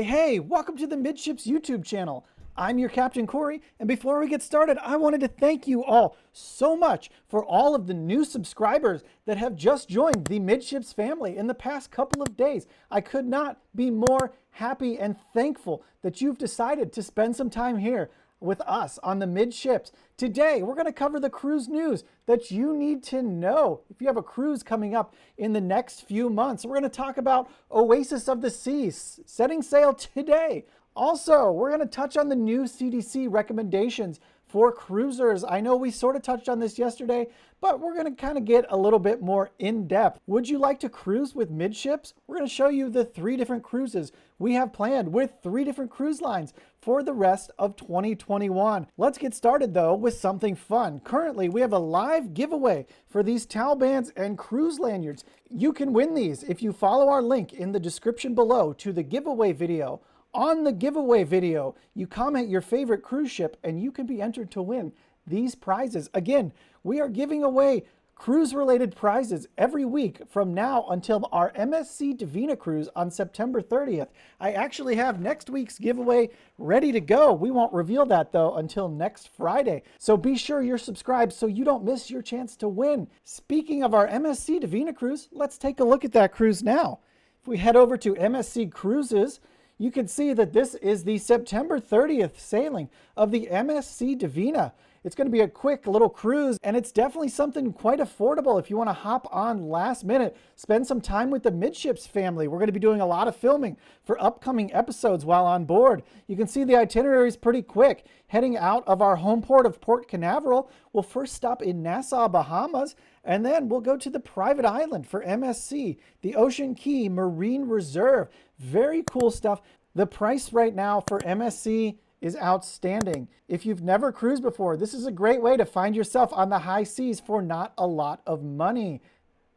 Hey, welcome to the Midships YouTube channel. I'm your Captain Corey, and before we get started, I wanted to thank you all so much for all of the new subscribers that have just joined the Midships family in the past couple of days. I could not be more happy and thankful that you've decided to spend some time here with us on the Midships. Today, we're going to cover the cruise news that you need to know if you have a cruise coming up in the next few months. We're going to talk about Oasis of the Seas setting sail today. Also, we're going to touch on the new CDC recommendations for cruisers. I know we sort of touched on this yesterday, but we're going to kind of get a little bit more in depth. Would you like to cruise with Midships? We're going to show you the 3 different cruises we have planned with 3 different cruise lines for the rest of 2021. Let's get started though with something fun. Currently, we have a live giveaway for these towel bands and cruise lanyards. You can win these if you follow our link in the description below to the giveaway video. On the giveaway video, you comment your favorite cruise ship and you can be entered to win these prizes. Again, we are giving away cruise-related prizes every week from now until our MSC Divina cruise on September 30th. I actually have next week's giveaway ready to go. We won't reveal that though until next Friday. So be sure you're subscribed so you don't miss your chance to win. Speaking of our MSC Divina cruise, let's take a look at that cruise now. If we head over to MSC Cruises, you can see that this is the September 30th sailing of the MSC Divina. It's going to be a quick little cruise, and it's definitely something quite affordable if you want to hop on last minute, spend some time with the Midships family. We're going to be doing a lot of filming for upcoming episodes while on board. You can see the itinerary is pretty quick. Heading out of our home port of Port Canaveral, we'll first stop in Nassau, Bahamas, and then we'll go to the private island for MSC, the Ocean Key Marine Reserve. Very cool stuff. The price right now for MSC is outstanding. If you've never cruised before, this is a great way to find yourself on the high seas for not a lot of money.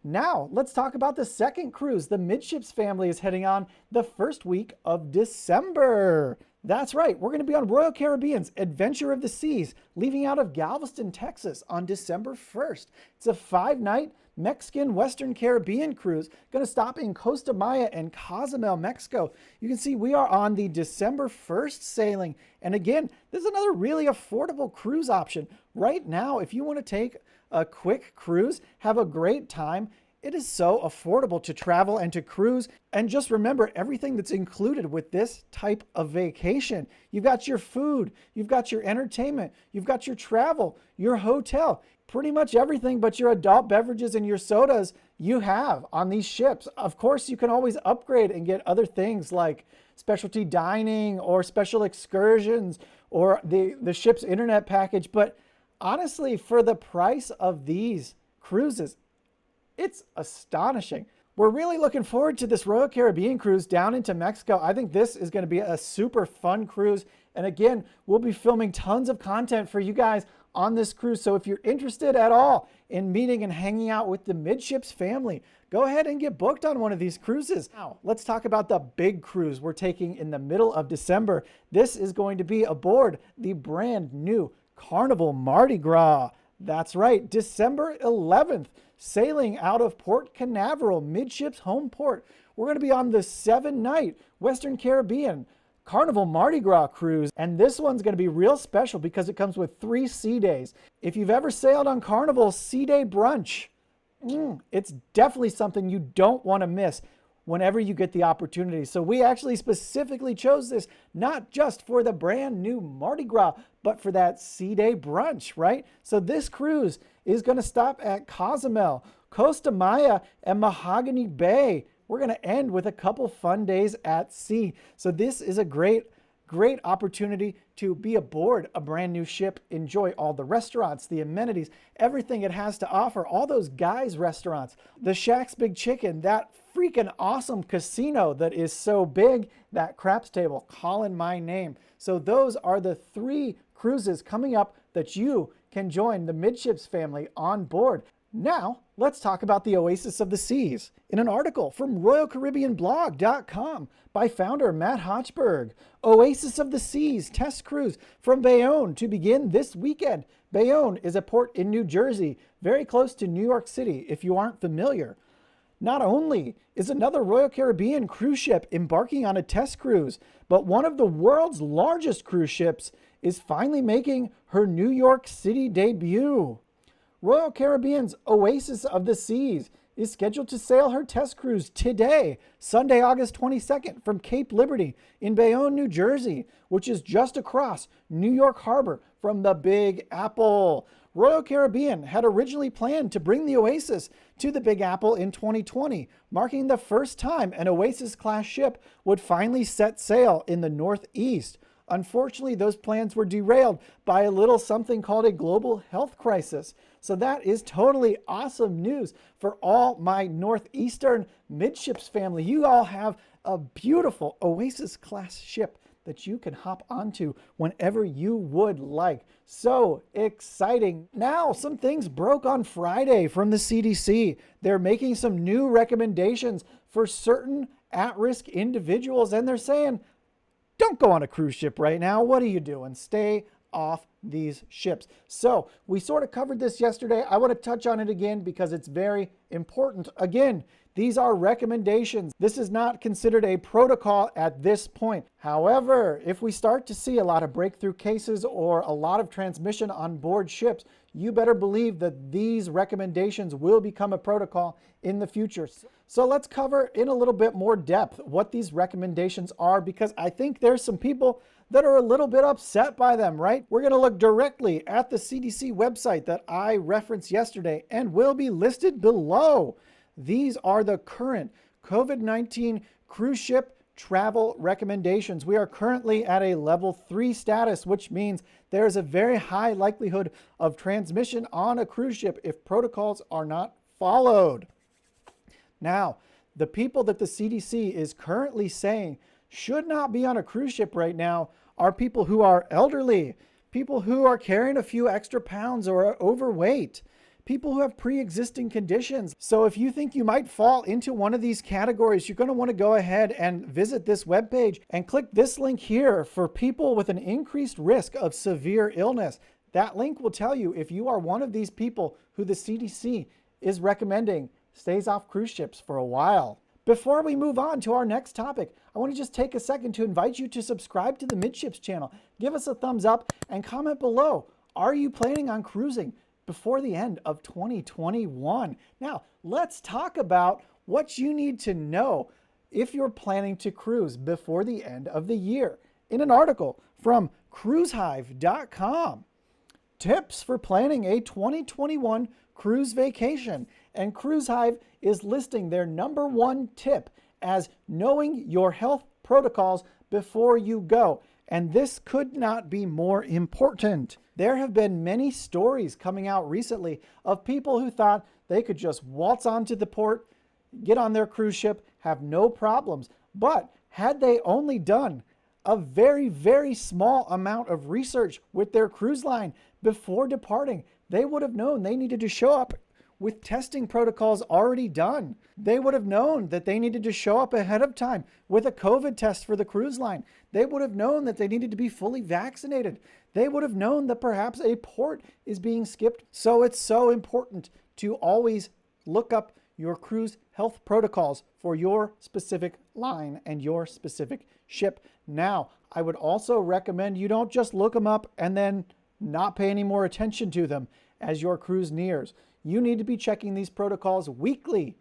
Now, let's talk about the second cruise the Midships family is heading on the first week of December. That's right, we're going to be on Royal Caribbean's Adventure of the Seas, leaving out of Galveston, Texas on December 1st. It's a 5-night Mexican Western Caribbean cruise, going to stop in Costa Maya and Cozumel, Mexico. You can see we are on the December 1st sailing. And again, this is another really affordable cruise option. Right now, if you want to take a quick cruise, have a great time, it is so affordable to travel and to cruise. And just remember everything that's included with this type of vacation. You've got your food, you've got your entertainment, you've got your travel, your hotel, pretty much everything but your adult beverages and your sodas you have on these ships. Of course, you can always upgrade and get other things like specialty dining or special excursions or the ship's internet package. But honestly, for the price of these cruises, it's astonishing. We're really looking forward to this Royal Caribbean cruise down into Mexico. I think this is going to be a super fun cruise. And again, we'll be filming tons of content for you guys on this cruise. So if you're interested at all in meeting and hanging out with the Midships family, go ahead and get booked on one of these cruises. Now, let's talk about the big cruise we're taking in the middle of December. This is going to be aboard the brand new Carnival Mardi Gras. That's right, December 11th, sailing out of Port Canaveral, Midships home port. We're going to be on the 7-night Western Caribbean Carnival Mardi Gras cruise, and this one's going to be real special because it comes with 3 sea days. If you've ever sailed on Carnival's Sea Day Brunch, it's definitely something you don't want to miss whenever you get the opportunity. So we actually specifically chose this not just for the brand new Mardi Gras, but for that Sea Day Brunch, right? So this cruise is going to stop at Cozumel, Costa Maya, and Mahogany Bay. We're going to end with a couple fun days at sea. So this is a great opportunity to be aboard a brand new ship, enjoy all the restaurants, the amenities, everything it has to offer, all those guys' restaurants, the Shack's Big Chicken, that freaking awesome casino that is so big, that craps table, calling my name. So those are the 3 cruises coming up that you can join the Midships family on board. Now, let's talk about the Oasis of the Seas in an article from RoyalCaribbeanBlog.com by founder Matt Hochberg. Oasis of the Seas test cruise from Bayonne to begin this weekend. Bayonne is a port in New Jersey, very close to New York City, if you aren't familiar. Not only is another Royal Caribbean cruise ship embarking on a test cruise, but one of the world's largest cruise ships is finally making her New York City debut. Royal Caribbean's Oasis of the Seas is scheduled to sail her test cruise today, Sunday, August 22nd, from Cape Liberty in Bayonne, New Jersey, which is just across New York Harbor from the Big Apple. Royal Caribbean had originally planned to bring the Oasis to the Big Apple in 2020, marking the first time an Oasis-class ship would finally set sail in the Northeast. Unfortunately, those plans were derailed by a little something called a global health crisis. So that is totally awesome news for all my Northeastern Midships family. You all have a beautiful Oasis-class ship that you can hop onto whenever you would like. So exciting. Now, some things broke on Friday from the CDC. They're making some new recommendations for certain at-risk individuals, and they're saying, don't go on a cruise ship right now. What are you doing? Stay off these ships. So we sort of covered this yesterday. I want to touch on it again because it's very important. Again, these are recommendations. This is not considered a protocol at this point. However, if we start to see a lot of breakthrough cases or a lot of transmission on board ships, you better believe that these recommendations will become a protocol in the future. So let's cover in a little bit more depth what these recommendations are, because I think there's some people that are a little bit upset by them, right? We're going to look directly at the CDC website that I referenced yesterday and will be listed below. These are the current COVID-19 cruise ship travel recommendations. We are currently at a level 3 status, which means there is a very high likelihood of transmission on a cruise ship if protocols are not followed. Now, the people that the CDC is currently saying should not be on a cruise ship right now are people who are elderly, people who are carrying a few extra pounds or are overweight, people who have pre-existing conditions. So if you think you might fall into one of these categories, you're going to want to go ahead and visit this webpage and click this link here for people with an increased risk of severe illness. That link will tell you if you are one of these people who the CDC is recommending stays off cruise ships for a while. Before we move on to our next topic, I want to just take a second to invite you to subscribe to the Midships channel. Give us a thumbs up and comment below. Are you planning on cruising before the end of 2021? Now, let's talk about what you need to know if you're planning to cruise before the end of the year. In an article from cruisehive.com, tips for planning a 2021 cruise vacation. And Cruise Hive is listing their #1 tip as knowing your health protocols before you go. And this could not be more important. There have been many stories coming out recently of people who thought they could just waltz onto the port, get on their cruise ship, have no problems. But had they only done a very, very small amount of research with their cruise line before departing, they would have known they needed to show up with testing protocols already done. They would have known that they needed to show up ahead of time with a COVID test for the cruise line. They would have known that they needed to be fully vaccinated. They would have known that perhaps a port is being skipped. So it's so important to always look up your cruise health protocols for your specific line and your specific ship. Now, I would also recommend you don't just look them up and then not pay any more attention to them as your cruise nears. You need to be checking these protocols weekly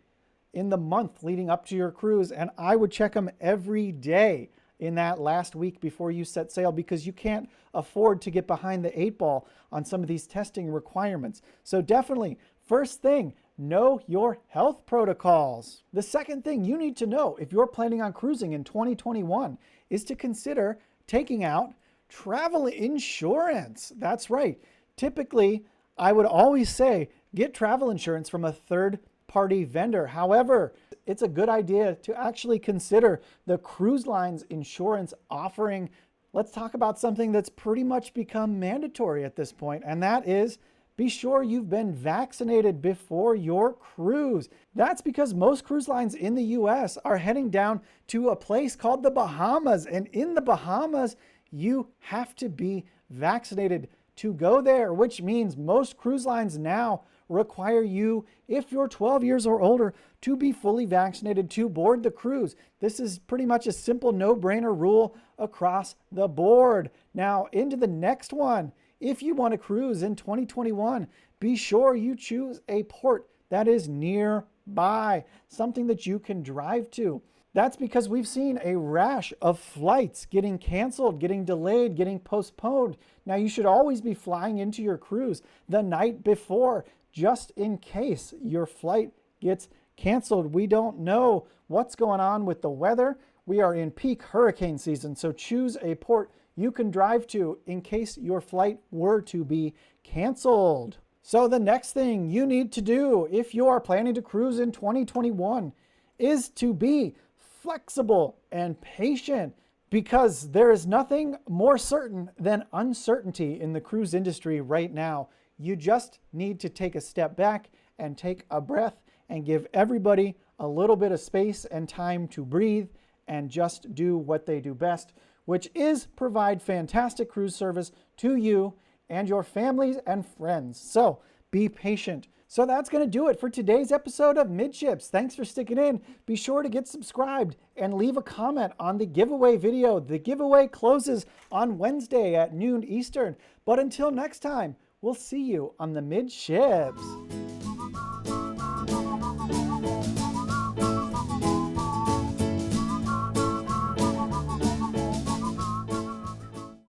in the month leading up to your cruise, and I would check them every day in that last week before you set sail, because you can't afford to get behind the 8 ball on some of these testing requirements. So definitely, first thing, know your health protocols. The second thing you need to know if you're planning on cruising in 2021 is to consider taking out travel insurance. That's right. Typically, I would always say get travel insurance from a third-party vendor. However, it's a good idea to actually consider the cruise line's insurance offering. Let's talk about something that's pretty much become mandatory at this point, and that is be sure you've been vaccinated before your cruise. That's because most cruise lines in the US are heading down to a place called the Bahamas, and in the Bahamas, you have to be vaccinated to go there, which means most cruise lines now require you, if you're 12 years or older, to be fully vaccinated to board the cruise. This is pretty much a simple no-brainer rule across the board. Now, into the next one. If you want to cruise in 2021, be sure you choose a port that is nearby, something that you can drive to. That's because we've seen a rash of flights getting canceled, getting delayed, getting postponed. Now, you should always be flying into your cruise the night before, just in case your flight gets canceled. We don't know what's going on with the weather. We are in peak hurricane season, so choose a port you can drive to in case your flight were to be canceled. So the next thing you need to do if you are planning to cruise in 2021 is to be flexible and patient, because there is nothing more certain than uncertainty in the cruise industry right now. You just need to take a step back and take a breath and give everybody a little bit of space and time to breathe and just do what they do best, which is provide fantastic cruise service to you and your families and friends. So be patient. So that's going to do it for today's episode of Midships. Thanks for sticking in. Be sure to get subscribed and leave a comment on the giveaway video. The giveaway closes on Wednesday at noon Eastern. But until next time, we'll see you on the Midships.